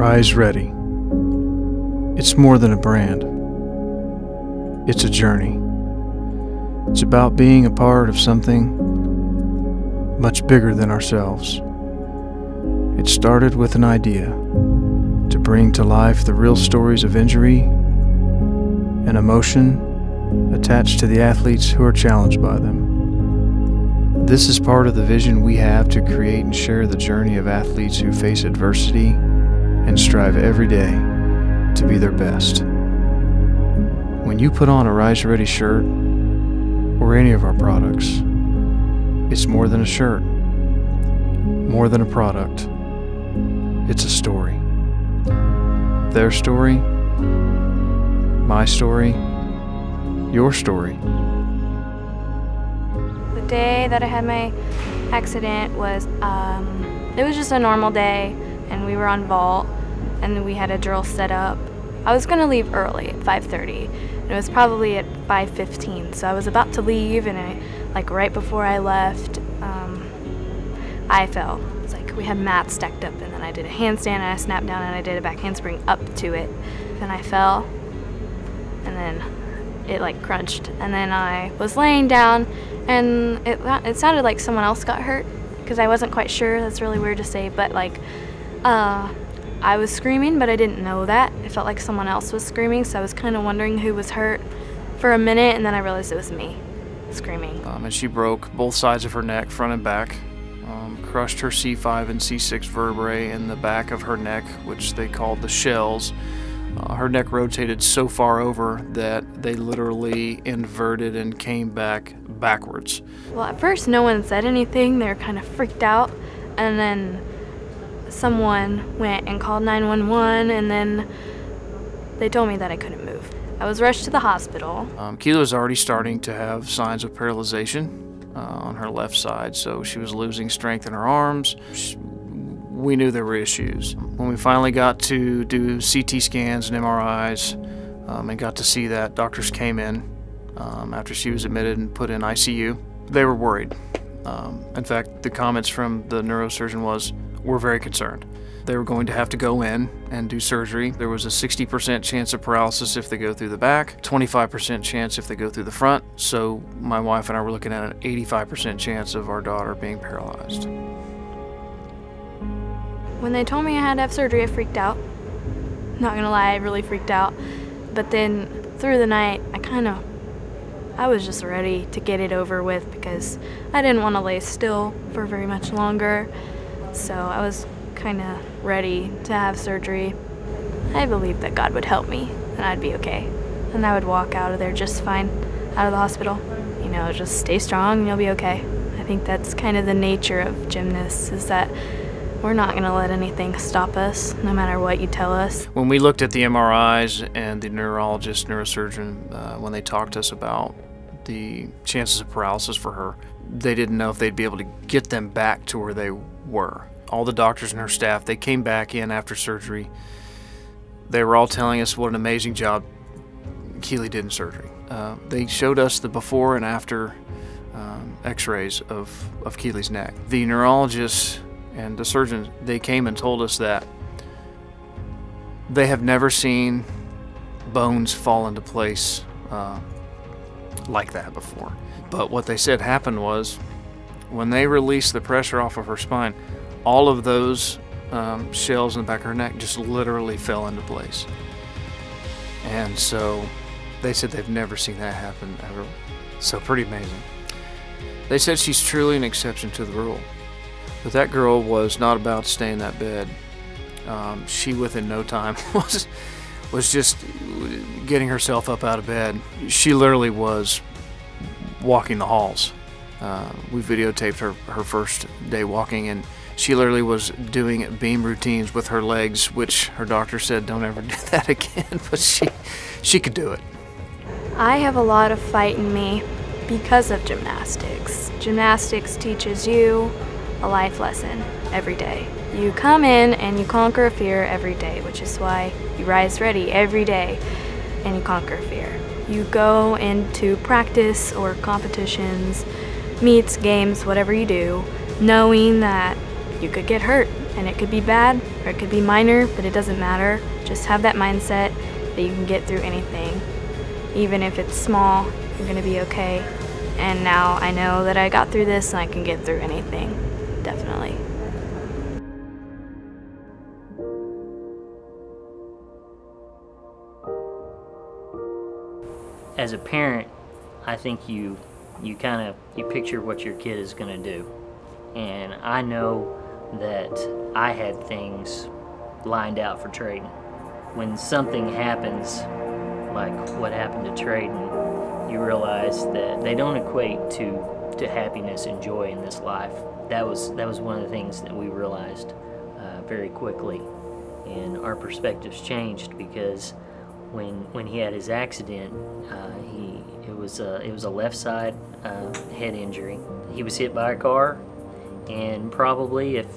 Rise Ready. It's more than a brand. It's a journey. It's about being a part of something much bigger than ourselves. It started with an idea to bring to life the real stories of injury and emotion attached to the athletes who are challenged by them. This is part of the vision we have to create and share the journey of athletes who face adversity and strive every day to be their best. When you put on a Rise Ready shirt or any of our products, it's more than a shirt, more than a product. It's a story. Their story, my story, your story. The day that I had my accident was, it was just a normal day, and we were on vault, and we had a drill set up. I was gonna leave early at 5:30, and it was probably at 5:15, so I was about to leave, and right before I left, I fell. It's like we had mats stacked up, and then I did a handstand, and I snapped down, and I did a back handspring up to it. Then I fell, and then it crunched, and then I was laying down, and it sounded like someone else got hurt, because I wasn't quite sure. That's really weird to say, but I was screaming, but I didn't know that. It felt like someone else was screaming, so I was kind of wondering who was hurt for a minute, and then I realized it was me screaming. And she broke both sides of her neck, front and back, crushed her C5 and C6 vertebrae in the back of her neck, which they called the shells. Her neck rotated so far over that they literally inverted and came back backwards. Well, at first no one said anything. They were kind of freaked out, and then someone went and called 911, and then they told me that I couldn't move. I was rushed to the hospital. Keely was already starting to have signs of paralyzation on her left side, so she was losing strength in her arms. We knew there were issues. When we finally got to do CT scans and MRIs and got to see that, doctors came in after she was admitted and put in ICU. They were worried. In fact, the comments from the neurosurgeon was, "We're very concerned." They were going to have to go in and do surgery. There was a 60% chance of paralysis if they go through the back, 25% chance if they go through the front. So my wife and I were looking at an 85% chance of our daughter being paralyzed. When they told me I had to have surgery, I freaked out. Not gonna lie, I really freaked out. But then through the night, I was just ready to get it over with, because I didn't want to lay still for very much longer. So I was kind of ready to have surgery. I believed that God would help me and I'd be okay. And I would walk out of there just fine, out of the hospital. You know, just stay strong and you'll be okay. I think that's kind of the nature of gymnasts, is that we're not going to let anything stop us, no matter what you tell us. When we looked at the MRIs and the neurologist, neurosurgeon, when they talked to us about the chances of paralysis for her, they didn't know if they'd be able to get them back to where they were. All the doctors and her staff, they came back in after surgery. They were all telling us what an amazing job Keely did in surgery. They showed us the before and after x-rays of Keely's neck. The neurologists and the surgeons, they came and told us that they have never seen bones fall into place like that before. But what they said happened was, when they released the pressure off of her spine, all of those shells in the back of her neck just literally fell into place. And so they said they've never seen that happen ever. So pretty amazing. They said she's truly an exception to the rule. But that girl was not about to stay in that bed. She, within no time, was just getting herself up out of bed. She literally was walking the halls. We videotaped her first day walking, and she literally was doing beam routines with her legs, which her doctor said, "Don't ever do that again," but she could do it. I have a lot of fight in me because of gymnastics. Gymnastics teaches you a life lesson every day. You come in and you conquer a fear every day, which is why you rise ready every day and you conquer fear. You go into practice or competitions, meets, games, whatever you do, knowing that you could get hurt And it could be bad or it could be minor, but it doesn't matter. Just have that mindset that you can get through anything. Even if it's small, you're gonna be okay. And now I know that I got through this and I can get through anything, definitely. As a parent, I think you picture what your kid is going to do. And I know that I had things lined out for Trayden. When something happens, like what happened to Trayden, you realize that they don't equate to happiness and joy in this life. That was one of the things that we realized very quickly. And our perspectives changed because when he had his accident, it was a left side head injury. He was hit by a car, and probably if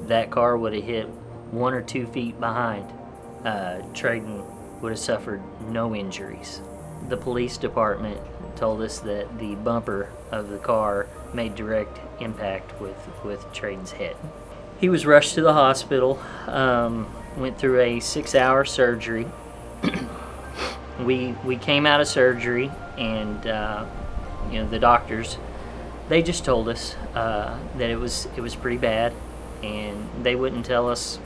that car would have hit 1 or 2 feet behind, Trayden would have suffered no injuries. The police department told us that the bumper of the car made direct impact with Trayden's head. He was rushed to the hospital. Went through a 6-hour surgery. We came out of surgery, and the doctors, they just told us that it was pretty bad, and they wouldn't tell us,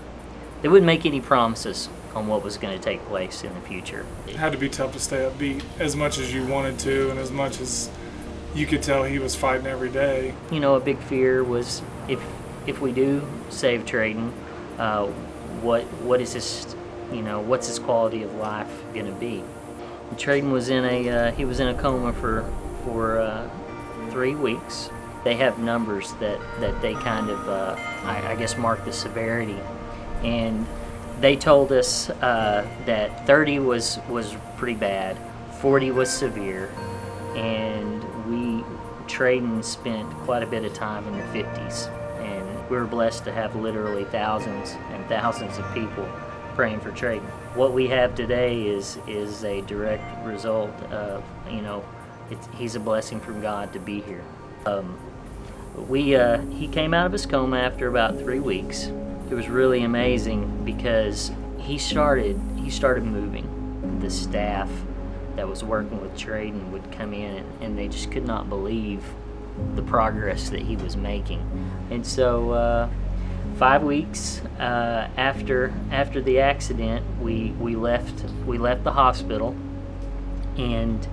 they wouldn't make any promises on what was going to take place in the future. It had to be tough to stay upbeat as much as you wanted to, and as much as you could tell he was fighting every day. A big fear was if we do save Trayden, what is his, what's his quality of life going to be? And Trayden was in a coma for 3 weeks. They have numbers that they kind of, I guess, mark the severity, and they told us that 30 was pretty bad, 40 was severe, and Trayden spent quite a bit of time in the 50s. And we were blessed to have literally thousands and thousands of people praying for Trayden. What we have today is a direct result of, he's a blessing from God to be here. He came out of his coma after about 3 weeks. It was really amazing because he started moving. The staff that was working with Trayden would come in and they just could not believe the progress that he was making. And so 5 weeks after the accident, we left the hospital, and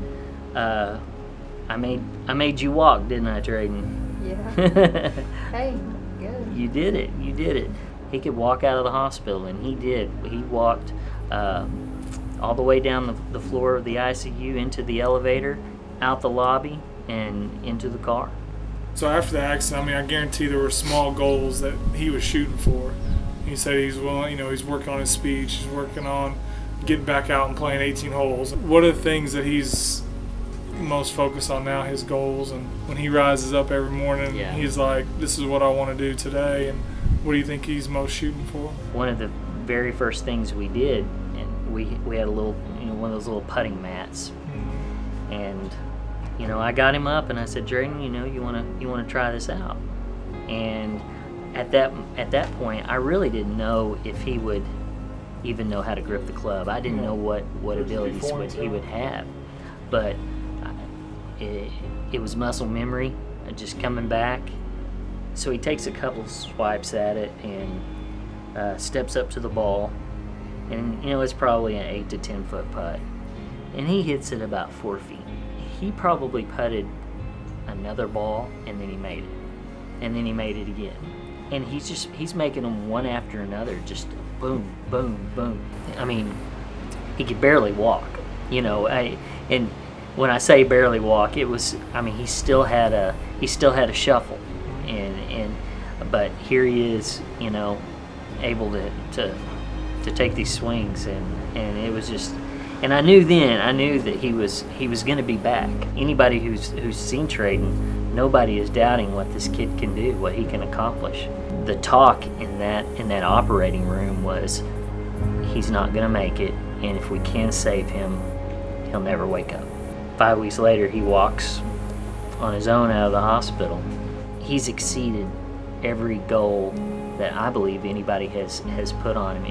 I made you walk, didn't I, Trayden? Yeah. Hey, good. You did it. He could walk out of the hospital, and he did. He walked all the way down the floor of the ICU, into the elevator, out the lobby, and into the car. So after the accident, I guarantee there were small goals that he was shooting for. He said he's willing, he's working on his speech, he's working on getting back out and playing 18 holes. What are the things that he's most focused on now, his goals, and when he rises up every morning, he's like, this is what I want to do today, and what do you think he's most shooting for? One of the very first things we did, and we had a little, one of those little putting mats, and I got him up and I said, Trayden, you want to try this out? And at that point, I really didn't know if he would even know how to grip the club. I didn't know what abilities he would have, but it was muscle memory, just coming back. So he takes a couple swipes at it and steps up to the ball, and it's probably an 8 to 10 foot putt, and he hits it about 4 feet. He probably putted another ball, and then he made it, and then he made it again, and he's making them one after another, just boom, boom, boom. He could barely walk, and when I say barely walk, it was, he still had a shuffle, but here he is, able to take these swings, and it was just. And I knew that he was going to be back. Anybody who's seen Trayden, nobody is doubting what this kid can do, what he can accomplish. The talk in that operating room was, he's not going to make it, and if we can save him, he'll never wake up. 5 weeks later, he walks on his own out of the hospital. He's exceeded every goal that I believe anybody has put on him,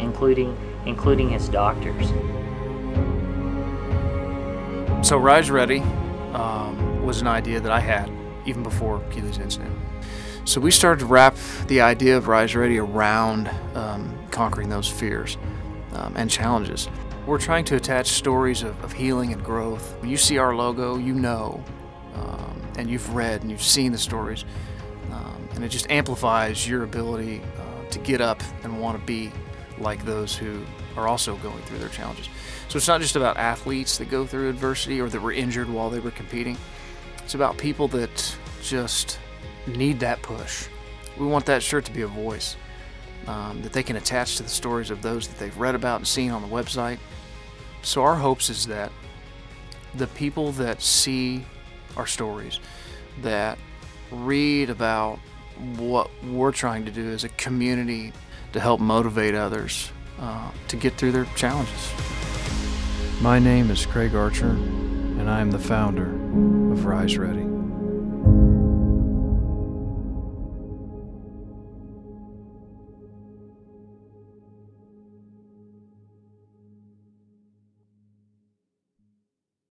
including his doctors. So Rise Ready was an idea that I had even before Keely's incident. So we started to wrap the idea of Rise Ready around conquering those fears and challenges. We're trying to attach stories of healing and growth. When you see our logo, you know, and you've read and you've seen the stories, and it just amplifies your ability to get up and want to be like those who are also going through their challenges. So it's not just about athletes that go through adversity or that were injured while they were competing. It's about people that just need that push. We want that shirt to be a voice that they can attach to the stories of those that they've read about and seen on the website. So our hopes is that the people that see our stories, that read about what we're trying to do as a community to help motivate others to get through their challenges. My name is Craig Archer, and I am the founder of Rise Ready.